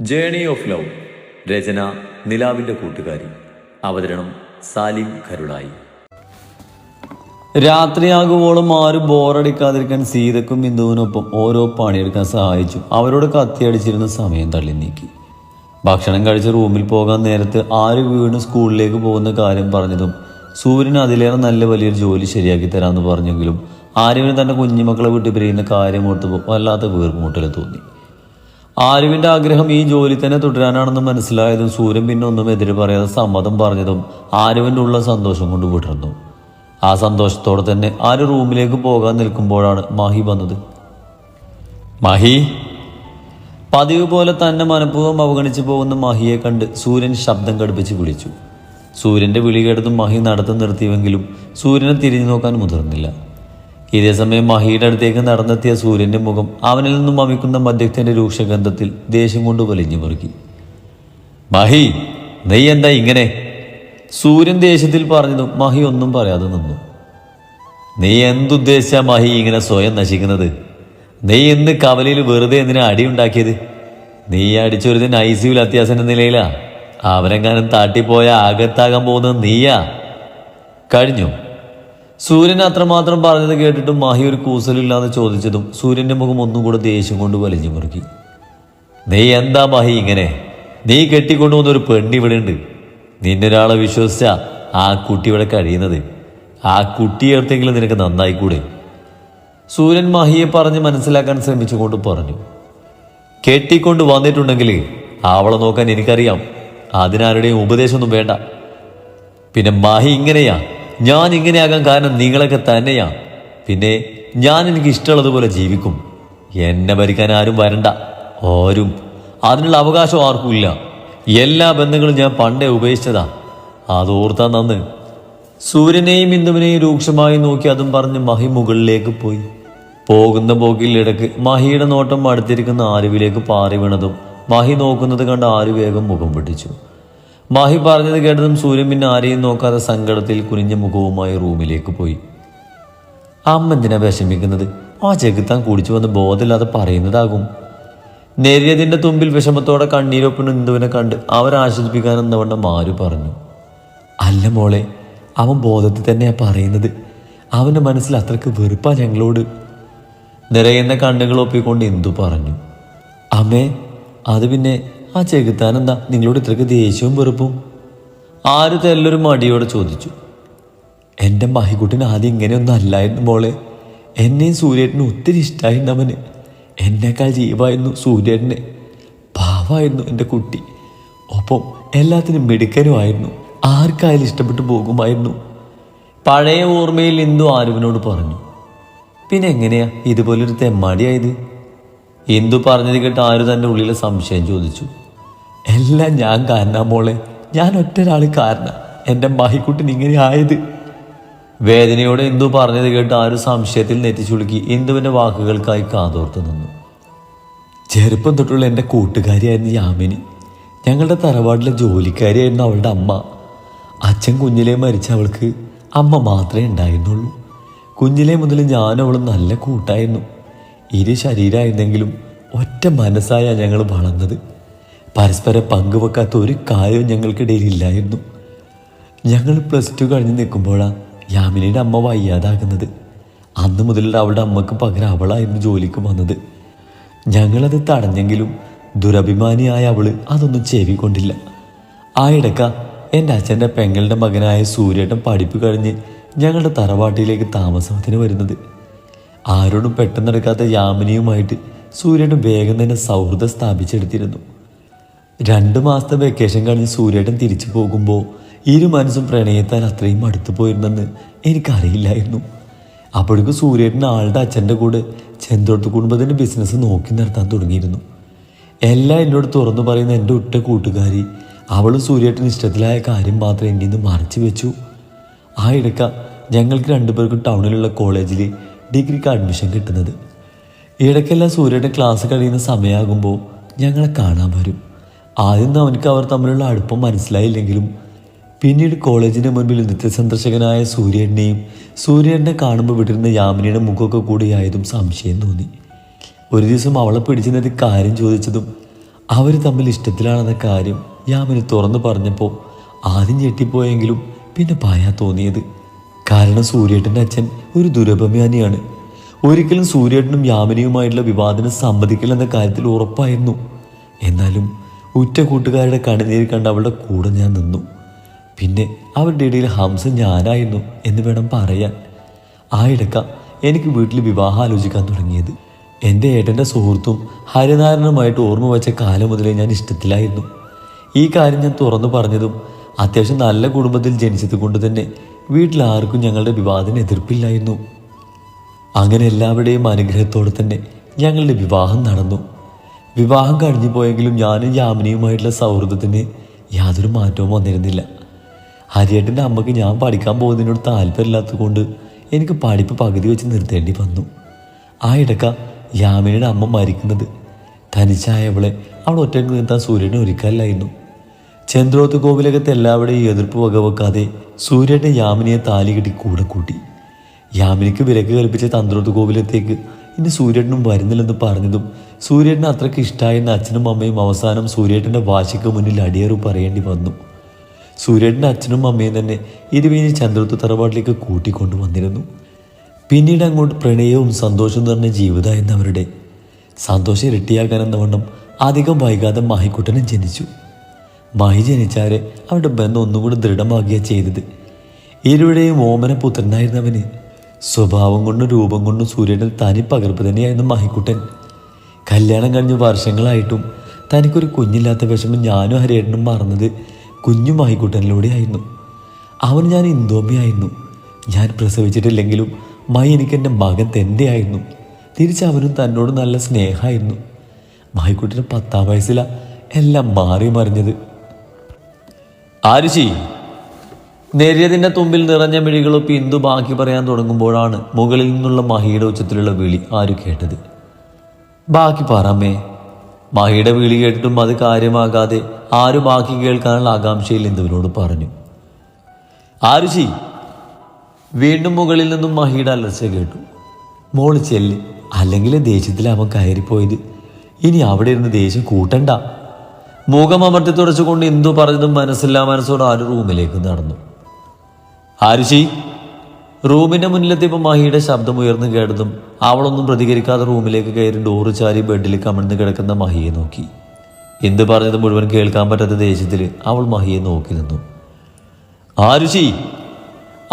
Journey of love. രചന നിലാവിൻ്റെ കൂട്ടുകാരി. അവതരണം സാലിം കരുളായി. രാത്രിയാകുവോളം ആരും ബോറടിക്കാതിരിക്കാൻ സീതക്കും ബിന്ദുവിനൊപ്പം ഓരോ പണിയെടുക്കാൻ സഹായിച്ചു. അവരോട് കത്തിയടിച്ചിരുന്ന സമയം തള്ളി നീക്കി. ഭക്ഷണം കഴിച്ച് റൂമിൽ പോകാൻ നേരത്ത് ആര് വീണ് സ്കൂളിലേക്ക് പോകുന്ന കാര്യം പറഞ്ഞതും സൂര്യന് അതിലേറെ നല്ല വലിയൊരു ജോലി ശരിയാക്കി തരാമെന്ന് പറഞ്ഞെങ്കിലും ആരുവിന് തൻ്റെ കുഞ്ഞുമക്കളെ വിട്ടു പിരിയുന്ന കാര്യം ഓർത്തപ്പോൾ വല്ലാത്ത വീർമുട്ടൽ തോന്നി. ആരുവിൻ്റെ ആഗ്രഹം ഈ ജോലി തന്നെ തുടരാനാണെന്ന് മനസ്സിലായതും സൂര്യൻ പിന്നെ ഒന്നും എതിര് പറയാതെ സമ്മതം പറഞ്ഞതും ആരുവിൻ്റെ ഉള്ള സന്തോഷം കൊണ്ട് വിടർന്നു. ആ സന്തോഷത്തോടെ തന്നെ ആര് റൂമിലേക്ക് പോകാൻ നിൽക്കുമ്പോഴാണ് മാഹി വന്നത്. മാഹി. പതിവ് പോലെ തന്നെ മനഃപൂർവ്വം അവഗണിച്ചു പോകുന്ന മാഹിയെ കണ്ട് സൂര്യൻ ശബ്ദം കടുപ്പിച്ച് വിളിച്ചു. സൂര്യൻ്റെ വിളി കേട്ടതും മാഹി നടത്തം നിർത്തിയെങ്കിലും സൂര്യനെ തിരിഞ്ഞു നോക്കാൻ മുതിർന്നില്ല. ഇതേസമയം മഹിയുടെ അടുത്തേക്ക് നടന്നെത്തിയ സൂര്യൻ്റെ മുഖം അവനിൽ നിന്നും വമിക്കുന്ന മദ്യത്തിൻ്റെ രൂക്ഷഗന്ധത്തിൽ ദേഷ്യം കൊണ്ട് വലിഞ്ഞു മുറുക്കി. മഹി, നീ എന്താ ഇങ്ങനെ? സൂര്യൻ ദേഷ്യത്തിൽ പറഞ്ഞതും മഹി ഒന്നും പറയാതെ നിന്നു. നീ എന്തുദ്ദേശിച്ചാ മഹി ഇങ്ങനെ സ്വയം നശിക്കുന്നത്? നീ ഇന്ന് കവലയിൽ വെറുതെ എന്തിനാ അടിയുണ്ടാക്കിയത്? നീ അടിച്ചൊരുതിന് ICUവിൽ അത്യാസന്ന നിലയിലാ. അവനെങ്ങാനും താട്ടിപ്പോയ ആകത്താകാൻ പോകുന്നത് നീയാ. കഴിഞ്ഞു. സൂര്യൻ അത്രമാത്രം പറഞ്ഞത് കേട്ടിട്ടും മാഹി ഒരു കൂസലില്ലാതെ ചോദിച്ചതും സൂര്യൻ്റെ മുഖം ഒന്നും കൂടെ ദേഷ്യം കൊണ്ട് വലിഞ്ഞു മുറുക്കി. നീ എന്താ മാഹി ഇങ്ങനെ? നീ കെട്ടിക്കൊണ്ടുവന്നൊരു പെണ്ണിവിടെ ഉണ്ട്. നിന്നൊരാളെ വിശ്വസിച്ചാ ആ കുട്ടി ഇവിടെ കഴിയുന്നത്. ആ കുട്ടിയെടുത്തെങ്കിലും നിനക്ക് നന്നായിക്കൂടെ? സൂര്യൻ മാഹിയെ പറഞ്ഞ് മനസ്സിലാക്കാൻ ശ്രമിച്ചുകൊണ്ട് പറഞ്ഞു. കെട്ടിക്കൊണ്ട് വന്നിട്ടുണ്ടെങ്കിൽ അവളെ നോക്കാൻ എനിക്കറിയാം. അതിനാരുടെയും ഉപദേശമൊന്നും വേണ്ട. പിന്നെ മാഹി ഇങ്ങനെയാ, ഞാൻ ഇങ്ങനെയാകാൻ കാരണം നിങ്ങളൊക്കെ തന്നെയാ. പിന്നെ ഞാൻ എനിക്ക് ഇഷ്ടമുള്ളതുപോലെ ജീവിക്കും. എന്നെ ഭരിക്കാൻ ആരും വരണ്ട. ആരും. അതിനുള്ള അവകാശം ആർക്കും ഇല്ല. എല്ലാ ബന്ധങ്ങളും ഞാൻ പണ്ടേ ഉപേക്ഷിച്ചതാ. അതോർത്താ നന്ന്. സൂര്യനെയും ബിന്ദുവിനെയും രൂക്ഷമായി നോക്കി അതും പറഞ്ഞ് മഹി മുകളിലേക്ക് പോയി. പോകുന്ന പോക്കിൽ ഇടയ്ക്ക് മഹിയുടെ നോട്ടം അടുത്തിരിക്കുന്ന ആരുവിലേക്ക് പാറി വീണതും മഹി നോക്കുന്നത് കണ്ട് ആരു വേഗം മുഖം പിടിച്ചു. മാഹി പറഞ്ഞത് കേട്ടതും സൂര്യൻ പിന്നെ ആരെയും നോക്കാതെ സങ്കടത്തിൽ കുനിഞ്ഞ മുഖവുമായി റൂമിലേക്ക് പോയി. അമ്മ എന്തിനാ വിഷമിക്കുന്നത്? ആ ചെകുത്താൻ കുടിച്ചു വന്ന് ബോധമില്ലാതെ പറയുന്നതാകും. നേരിയതിൻ്റെ തുമ്പിൽ വിഷമത്തോടെ കണ്ണീരൊപ്പിന് ബിന്ദുവിനെ കണ്ട് അവരാശ്വസിപ്പിക്കാനെന്നവണ്ണം ആരു പറഞ്ഞു. അല്ല മോളെ, അവൻ ബോധത്തിൽ തന്നെയാ പറയുന്നത്. അവൻ്റെ മനസ്സിൽ അത്രക്ക് വെറുപ്പാ ഞങ്ങളോട്. നിറയുന്ന കണ്ണുകൾ ഒപ്പിക്കൊണ്ട് ഇന്ദു പറഞ്ഞു. അമ്മേ, അത് പിന്നെ ആ ചെകുത്താൻ എന്താ നിങ്ങളോട് ഇത്രയ്ക്ക് ദേഷ്യവും വെറുപ്പും? ആര് തെല്ലൊരു മടിയോടെ ചോദിച്ചു. എൻ്റെ മഹിക്കുട്ടിന് ആദ്യം ഇങ്ങനെയൊന്നും അല്ലായിരുന്നു മോളെ. എന്നെയും സൂര്യേട്ടനും ഒത്തിരി ഇഷ്ടമായിരുന്നു. അവന് എന്നേക്കാൾ ജീവായിരുന്നു സൂര്യേട്ടനെ. പാവായിരുന്നു എൻ്റെ കുട്ടി. ഒപ്പം എല്ലാത്തിനും മിടുക്കനുമായിരുന്നു. ആർക്കായാലും ഇഷ്ടപ്പെട്ടു പോകുമായിരുന്നു. പഴയ ഓർമ്മയിൽ ഇന്ദു ആരുവിനോട് പറഞ്ഞു. പിന്നെ എങ്ങനെയാ ഇതുപോലൊരു തെമ്മാടിയായത്? ഇന്ദു പറഞ്ഞത് കേട്ട് ആരു തൻ്റെ ഉള്ളിലെ സംശയം ചോദിച്ചു. എല്ലാം ഞാൻ കാരണാ മോളെ. ഞാൻ ഒറ്റൊരാൾ കാരണം എൻ്റെ മഹിക്കുട്ടിന് ഇങ്ങനെ ആയത്. വേദനയോടെ ഇന്ദു പറഞ്ഞത് കേട്ട് ആരു സംശയത്തിൽ നെറ്റിച്ചുളുക്കി ഇന്ദുവിൻ്റെ വാക്കുകൾക്കായി കാതോർത്ത് നിന്നു. ചെറുപ്പം തൊട്ടുള്ള എൻ്റെ കൂട്ടുകാരിയായിരുന്നു യാമിനി. ഞങ്ങളുടെ തറവാട്ടിലെ ജോലിക്കാരിയായിരുന്നു അവളുടെ അമ്മ. അച്ഛൻ കുഞ്ഞിലേ മരിച്ച അവൾക്ക് അമ്മ മാത്രമേ ഉണ്ടായിരുന്നുള്ളൂ. കുഞ്ഞിലേ മുതൽ ഞാനും അവളും നല്ല കൂട്ടായിരുന്നു. ഇരു ശരീരമായിരുന്നെങ്കിലും ഒറ്റ മനസ്സായാണ് ഞങ്ങൾ വളർന്നത്. പരസ്പരം പങ്കുവെക്കാത്ത ഒരു കാര്യവും ഞങ്ങൾക്കിടയിൽ ഇല്ലായിരുന്നു. ഞങ്ങൾ +2 കഴിഞ്ഞ് നിൽക്കുമ്പോഴാണ് യാമിനിയുടെ അമ്മ വയ്യാതാകുന്നത്. അന്ന് മുതൽ അവളുടെ അമ്മക്ക് പകരം അവളായിരുന്നു ജോലിക്ക് വന്നത്. ഞങ്ങളത് തടഞ്ഞെങ്കിലും ദുരഭിമാനിയായ അവള് അതൊന്നും ചെവിക്കൊണ്ടില്ല. ആ ഇടയ്ക്ക എൻ്റെ അച്ഛൻ്റെ പെങ്ങളുടെ മകനായ സൂര്യേട്ടൻ പഠിപ്പ് കഴിഞ്ഞ് ഞങ്ങളുടെ തറവാട്ടിലേക്ക് താമസത്തിന് വരുന്നത്. ആരോടും പെട്ടെന്നെടുക്കാത്ത യാമിനിയുമായിട്ട് സൂര്യേട്ടൻ വേഗം തന്നെ സൗഹൃദം സ്ഥാപിച്ചെടുത്തിരുന്നു. 2 മാസത്തെ വെക്കേഷൻ കഴിഞ്ഞ് സൂര്യേട്ടൻ തിരിച്ചു പോകുമ്പോൾ ഇരു മനസ്സും പ്രണയത്താൽ അത്രയും അടുത്തു പോയിരുന്നെന്ന് എനിക്കറിയില്ലായിരുന്നു. അപ്പോഴേക്കും സൂര്യേട്ടൻ ആളുടെ അച്ഛൻ്റെ കൂടെ ചെന്തോട്ടത്ത് കുടുംബത്തിൻ്റെ ബിസിനസ് നോക്കി നടത്താൻ തുടങ്ങിയിരുന്നു. എല്ലാം എന്നോട് തുറന്നു പറയുന്ന എൻ്റെ ഒറ്റ കൂട്ടുകാരി അവളും സൂര്യേട്ടന് ഇഷ്ടത്തിലായ കാര്യം മാത്രം എൻ്റെ നിന്ന് മറച്ചു വെച്ചു. ആ ഇടയ്ക്ക ഞങ്ങൾക്ക് 2 പേർക്കും ടൗണിലുള്ള കോളേജിൽ ഡിഗ്രിക്ക് അഡ്മിഷൻ കിട്ടുന്നത്. ഇടയ്ക്കെല്ലാം സൂര്യയുടെ ക്ലാസ് കഴിയുന്ന സമയമാകുമ്പോൾ ഞങ്ങളെ കാണാൻ വരും. ആദ്യം അവനക്ക് അവർ തമ്മിലുള്ള അടുപ്പം മനസ്സിലായില്ലെങ്കിലും പിന്നീട് കോളേജിൻ്റെ മുൻപിൽ നിത്യസന്ദർശകനായ സൂര്യേട്ടനെ കാണുമ്പോൾ വിട്ടിരുന്ന യാമിനിയുടെ മുഖമൊക്കെ കൂടിയായതും സംശയം തോന്നി. ഒരു ദിവസം അവളെ പിടിച്ചു നിർത്തി കാര്യം ചോദിച്ചതും അവർ തമ്മിൽ ഇഷ്ടത്തിലാണെന്ന കാര്യം യാമിനി തുറന്നു പറഞ്ഞപ്പോൾ ആദ്യം ഞെട്ടിപ്പോയെങ്കിലും പിന്നെ പായാ തോന്നിയത്. കാരണം സൂര്യേട്ടൻ്റെ അച്ഛൻ ഒരു ദുരഭിമാനിയാണ്. ഒരിക്കലും സൂര്യേട്ടനും യാമിനിയുമായിട്ടുള്ള വിവാദത്തിന് സമ്മതിക്കില്ലെന്ന കാര്യത്തിൽ ഉറപ്പായിരുന്നു. എന്നാലും ഉറ്റ കൂട്ടുകാരുടെ കണ്ണുനീര് കണ്ട് അവളുടെ കൂടെ ഞാൻ നിന്നു. പിന്നെ അവരുടെ ഇടയിൽ ഹംസ ഞാനായിരുന്നു എന്ന് വേണം പറയാൻ. ആ ഇടക്ക എനിക്ക് വീട്ടിൽ വിവാഹം ആലോചിക്കാൻ തുടങ്ങിയത്. എൻ്റെ ഏട്ടൻ്റെ സുഹൃത്തും ഹരിനാരായണനുമായിട്ട് ഓർമ്മ വെച്ച കാലം മുതലേ ഞാൻ ഇഷ്ടത്തിലായിരുന്നു. ഈ കാര്യം ഞാൻ തുറന്നു പറഞ്ഞതും അത്യാവശ്യം നല്ല കുടുംബത്തിൽ ജനിച്ചത് കൊണ്ട് തന്നെ വീട്ടിലാർക്കും ഞങ്ങളുടെ വിവാഹത്തിന് എതിർപ്പില്ലായിരുന്നു. അങ്ങനെ എല്ലാവരുടെയും അനുഗ്രഹത്തോടെ തന്നെ ഞങ്ങളുടെ വിവാഹം നടന്നു. വിവാഹം കഴിഞ്ഞു പോയെങ്കിലും ഞാനും യാമിനിയുമായിട്ടുള്ള സൗഹൃദത്തിന് യാതൊരു മാറ്റവും വന്നിരുന്നില്ല. ഹരിയേട്ടൻ്റെ അമ്മയ്ക്ക് ഞാൻ പഠിക്കാൻ പോകുന്നതിനോട് താല്പര്യമില്ലാത്തത് കൊണ്ട് എനിക്ക് പഠിപ്പ് പകുതി വെച്ച് നിർത്തേണ്ടി വന്നു. ആ ഇടക്ക യാമിനിയുടെ അമ്മ മരിക്കുന്നത്. തനിച്ചായവളെ അവൾ ഒറ്റയ്ക്ക് നിർത്താൻ സൂര്യനെ ഒരുക്കല്ലായിരുന്നു. ചന്ദ്രോത്ത് കോവിലകത്ത് എല്ലാവരുടെയും എതിർപ്പ് വകവെക്കാതെ സൂര്യൻ്റെ യാമിനിയെ താലി കെട്ടി കൂടെ കൂട്ടി. യാമിനിക്ക് വിലക്ക് കൽപ്പിച്ച തന്ത്രോത്ത് കോവിലത്തേക്ക് ഇനി സൂര്യേട്ടനും വരുന്നില്ലെന്ന് പറഞ്ഞതും സൂര്യേട്ടന് അത്രയ്ക്ക് ഇഷ്ടമായിരുന്ന അച്ഛനും അമ്മയും അവസാനം സൂര്യേട്ടൻ്റെ വാശിക്ക് മുന്നിൽ അടിയേറു പറയേണ്ടി വന്നു. സൂര്യേട്ടൻ്റെ അച്ഛനും അമ്മയും തന്നെ ഇരുവീനി ചന്ദ്രോത്ത് തറവാട്ടിലേക്ക് കൂട്ടിക്കൊണ്ടുവന്നിരുന്നു. പിന്നീട് അങ്ങോട്ട് പ്രണയവും സന്തോഷവും നിറഞ്ഞ ജീവിതമായിരുന്നു അവരുടെ. സന്തോഷം ഇരട്ടിയാക്കാനെന്ന വണ്ണം അധികം വൈകാതെ മാഹിക്കുട്ടനും ജനിച്ചു. മാഹി ജനിച്ചാരെ അവരുടെ ബന്ധം ഒന്നും കൂടി ദൃഢമാകുകയാണ് ചെയ്തത്. ഇരുവരുടെയും ഓമന പുത്രനായിരുന്നവന് സ്വഭാവം കൊണ്ടും രൂപം കൊണ്ടും സൂര്യൻ്റെ തനി പകർപ്പ് തന്നെയായിരുന്നു മാഹിക്കുട്ടൻ. കല്യാണം കഴിഞ്ഞ് വർഷങ്ങളായിട്ടും തനിക്കൊരു കുഞ്ഞില്ലാത്ത വിഷമം ഞാനും ഹരിയേട്ടനും മറന്നത് കുഞ്ഞു മാഹിക്കുട്ടനിലൂടെയായിരുന്നു. അവൻ ഞാൻ ഇന്ദോമിയായിരുന്നു. ഞാൻ പ്രസവിച്ചിട്ടില്ലെങ്കിലും മായി എനിക്ക് എൻ്റെ മകൻ തന്നെയായിരുന്നു. തിരിച്ചവനും തന്നോട് നല്ല സ്നേഹമായിരുന്നു. മാഹിക്കുട്ടന് 10-ാം വയസ്സിലാണ് എല്ലാം മാറി മറിഞ്ഞത്. ആരുശി നേരിയതിൻ്റെ തുമ്പിൽ നിറഞ്ഞ മിഴികളൊപ്പി ഇന്ദു ബാക്കി പറയാൻ തുടങ്ങുമ്പോഴാണ് മുകളിൽ നിന്നുള്ള മഹിയുടെ ഉച്ചത്തിലുള്ള വിളി ആര് കേട്ടത്. ബാക്കി പറമ്മേ. മഹിയുടെ വിളി കേട്ടിട്ടും അത് കാര്യമാകാതെ ആര് ബാക്കി കേൾക്കാനുള്ള ആകാംക്ഷയിൽ ഇന്ദുവിനോട് പറഞ്ഞു. ആരുശി. വീണ്ടും മുകളിൽ നിന്നും മഹിയുടെ അലർച്ച കേട്ടു. മോള് ചെല്ല്, അല്ലെങ്കിൽ ദേഷ്യത്തിൽ അവൻ കയറിപ്പോയത്. ഇനി അവിടെ ഇരുന്ന് ദേഷ്യം കൂട്ടണ്ട. മുഖം അമർത്തി തുടച്ചുകൊണ്ട് ഇന്ദു പറഞ്ഞതും മനസ്സില്ലാ മനസ്സോട് ആര് റൂമിലേക്ക് നടന്നു. ആരുശി. റൂമിന്റെ മുന്നിലെത്തിയപ്പോൾ മഹിയുടെ ശബ്ദം ഉയർന്നു കേട്ടതും അവളൊന്നും പ്രതികരിക്കാതെ റൂമിലേക്ക് കയറി ഡോറ് ചാരി ബെഡിൽ കമിഴ്ന്ന് കിടക്കുന്ന മഹിയെ നോക്കി. എന്ത് പറഞ്ഞത് മുഴുവൻ കേൾക്കാൻ പറ്റാത്ത ദേഷ്യത്തിൽ അവൾ മഹിയെ നോക്കി നിന്നു. ആരുശി.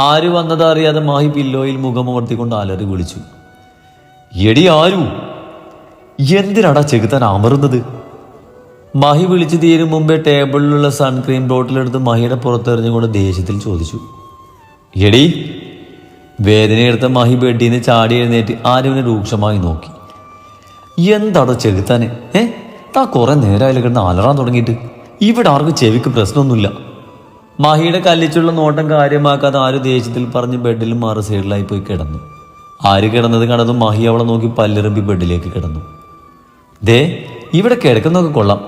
ആര് വന്നത് അറിയാതെ മാഹി പില്ലോയിൽ മുഖമമർത്തിക്കൊണ്ട് അലറി വിളിച്ചു. എടി ആരു, എന്തിനാടാ ചെകുത്താൻ അമറുന്നത്? മഹി വിളിച്ചു തീരും മുമ്പേ ടേബിളിലുള്ള സൺക്രീം ബോട്ടിലെടുത്ത് മഹിയുടെ പുറത്തെറിഞ്ഞുകൊണ്ട് ദേഷ്യത്തിൽ ചോദിച്ചു. എടി. വേദനയെടുത്ത മഹി ബെഡിൽ നിന്ന് ചാടി എഴുന്നേറ്റ് ആരുവിനെ രൂക്ഷമായി നോക്കി. എന്താടോ ചെകുത്താനെ? താ കുറെ നേരമായാലും കിടന്ന് അലറാൻ തുടങ്ങിയിട്ട്. ഇവിടെ ആർക്കും ചെവിക്ക് പ്രശ്നമൊന്നുമില്ല. മഹിയുടെ കല്ലിച്ചുള്ള നോട്ടം കാര്യമാക്കാതെ ആര് ദേഷ്യത്തിൽ പറഞ്ഞ് ബെഡിൽ മാറി സൈഡിലായി പോയി കിടന്നു. ആര് കിടന്നത് കണ്ടതും മഹി അവളെ നോക്കി പല്ലിറമ്പി ബെഡിലേക്ക് കിടന്നു. ദേ, ഇവിടെ കിടക്കുന്നൊക്കെ കൊള്ളാം.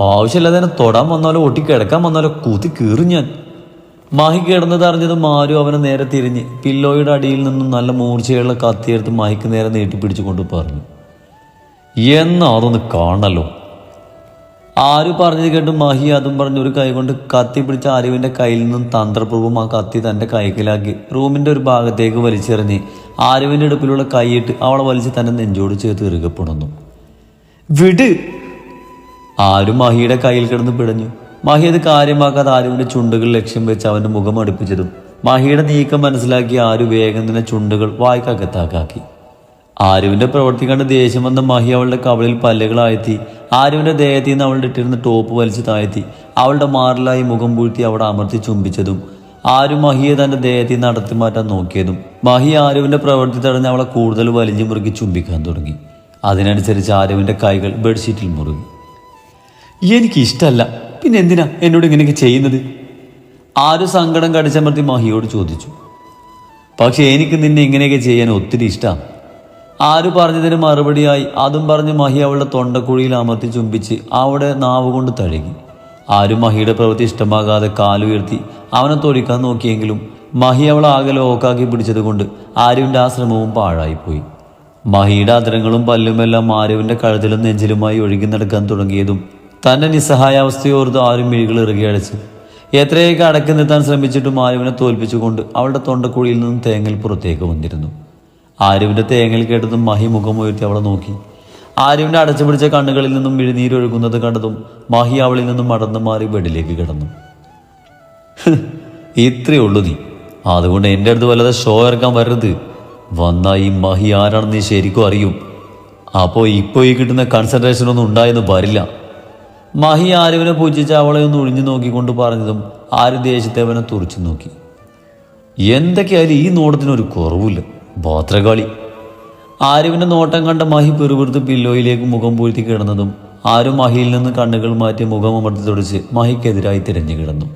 ആവശ്യമില്ലാതെ തന്നെ തൊടാൻ വന്നാലോ ഒട്ടി കിടക്കാൻ വന്നാലോ കൂത്തി കീറും ഞാൻ. മഹി കിടന്നത് അറിഞ്ഞതും ആരും അവനെ നേരെ തിരിഞ്ഞ് പില്ലോയുടെ അടിയിൽ നിന്നും നല്ല മൂർച്ചയുള്ള കത്തിയെടുത്ത് മഹിക്ക് നേരെ നീട്ടിപ്പിടിച്ചുകൊണ്ട് പറഞ്ഞു. എന്നാ അതൊന്ന് കാണണല്ലോ. ആര് പറഞ്ഞത് കേട്ട് മഹി അതും പറഞ്ഞ് ഒരു കൈ കൊണ്ട് കത്തി പിടിച്ച ആരുവിൻ്റെ കയ്യിൽ നിന്നും തന്ത്രപൂർവ്വം ആ കത്തി തൻ്റെ കൈക്കിലാക്കി റൂമിൻ്റെ ഒരു ഭാഗത്തേക്ക് വലിച്ചെറിഞ്ഞ് ആരുവിൻ്റെ അടുപ്പിലുള്ള കൈയിട്ട് അവളെ വലിച്ച് തൻ്റെ നെഞ്ചോട് ചേർത്ത് ഇറുകപ്പെടുന്നു. വിട്. ആരും മഹിയുടെ കയ്യിൽ കിടന്ന് പിടഞ്ഞു. മഹി അത് കാര്യമാക്കാതെ ആരുവിൻ്റെ ചുണ്ടുകൾ ലക്ഷ്യം വെച്ച് അവൻ്റെ മുഖം അടുപ്പിച്ചതും മഹിയുടെ നീക്കം മനസ്സിലാക്കി ആരു വേഗം തന്നെ ചുണ്ടുകൾ വായ്ക്കകത്താക്കി. ആരുവിൻ്റെ പ്രവൃത്തി കണ്ട് ദേഷ്യം വന്ന മഹി അവളുടെ കവളിൽ പല്ലുകളായെത്തി ആരുവിൻ്റെ ദേഹത്തിൽ നിന്ന് അവളുടെ ഇട്ടിരുന്ന ടോപ്പ് വലിച്ചു താഴ്ത്തി അവളുടെ മാറിലായി മുഖം പൂഴ്ത്തി അവിടെ അമർത്തി ചുംബിച്ചതും ആരു മഹിയെ തൻ്റെ ദേഹത്തിൽ നിന്ന് നടത്തി മാറ്റാൻ നോക്കിയതും മഹി ആരുവിൻ്റെ പ്രവൃത്തി തടഞ്ഞ് അവളെ കൂടുതൽ വലിഞ്ഞു മുറുക്കി ചുംബിക്കാൻ തുടങ്ങി. അതിനനുസരിച്ച് ആരുവിൻ്റെ കൈകൾ ബെഡ്ഷീറ്റിൽ മുറുകി. എനിക്കിഷ്ടമല്ല, പിന്നെ എന്തിനാ എന്നോട് ഇങ്ങനെയൊക്കെ ചെയ്യുന്നത്? ആരു സങ്കടം കടിച്ചമർത്തി മഹിയോട് ചോദിച്ചു. പക്ഷെ എനിക്ക് നിന്നെ ഇങ്ങനെയൊക്കെ ചെയ്യാൻ ഒത്തിരി ഇഷ്ടമാണ്. ആര് പറഞ്ഞതിന് മറുപടിയായി അതും പറഞ്ഞ് മഹി അവളുടെ തൊണ്ടക്കുഴിയിൽ അമർത്തി ചുംബിച്ച് അവിടെ നാവ് കൊണ്ട് തഴുകി. ആരും മഹിയുടെ പ്രവൃത്തി ഇഷ്ടമാകാതെ കാലുയർത്തി അവനെ തൊഴിക്കാൻ നോക്കിയെങ്കിലും മഹി അവളെ ആകെ ലോക്കാക്കി പിടിച്ചത് കൊണ്ട് ആരുവിൻ്റെ ആ ശ്രമവും പാഴായിപ്പോയി. മഹിയുടെ അധരങ്ങളും പല്ലുമെല്ലാം ആരുവിൻ്റെ കഴുത്തിലും നെഞ്ചിലുമായി ഒഴുകി നടക്കാൻ തുടങ്ങിയതും തൻ്റെ നിസ്സഹായാവസ്ഥയോർത്ത് ആരും മിഴികൾ ഇറുകി അടച്ചു. എത്രയൊക്കെ അടക്കി നിർത്താൻ ശ്രമിച്ചിട്ടും ആരുവിനെ തോൽപ്പിച്ചുകൊണ്ട് അവളുടെ തൊണ്ടക്കുഴിയിൽ നിന്നും തേങ്ങൽ പുറത്തേക്ക് വന്നിരുന്നു. ആരുവിൻ്റെ തേങ്ങൽ കേട്ടതും മഹി മുഖം ഉയർത്തി അവളെ നോക്കി. ആരുവിൻ്റെ അടച്ചു പിടിച്ച കണ്ണുകളിൽ നിന്നും മിഴിനീരൊഴുകുന്നത് കണ്ടതും മഹി അവളിൽ നിന്നും മടന്നു മാറി ബെഡിലേക്ക് കിടന്നു. ഇത്രയേ ഉള്ളൂ നീ, അതുകൊണ്ട് എൻ്റെ അടുത്ത് വല്ലാതെ ഷോ ഇറക്കാൻ വരരുത്. വന്നാൽ ഈ മഹി ആരാണെന്ന് നീ ശരിക്കും അറിയും. അപ്പോൾ ഇപ്പോൾ ഈ കിട്ടുന്ന കൺസെൻട്രേഷനൊന്നും ഉണ്ടായെന്ന് വരില്ല. മഹി ആരുവിനെ പൂജിച്ച് അവളെ ഒന്ന് ഒഴിഞ്ഞു നോക്കിക്കൊണ്ട് പറഞ്ഞതും ആര് ദേശത്തെ അവനെ തുറച്ചു നോക്കി. എന്തൊക്കെയായാലും ഈ നോട്ടത്തിനൊരു കുറവില്ല, ഭദ്രകാളി. ആരുവിൻ്റെ നോട്ടം കണ്ട മഹി പെറുപെറുത്ത് പില്ലോയിലേക്ക് മുഖം പൂഴ്ത്തി കിടന്നതും ആരും മഹിയിൽ നിന്ന് കണ്ണുകൾ മാറ്റി മുഖം അമർത്തി തുടച്ച് മഹിക്കെതിരായി തിരഞ്ഞു കിടന്നു.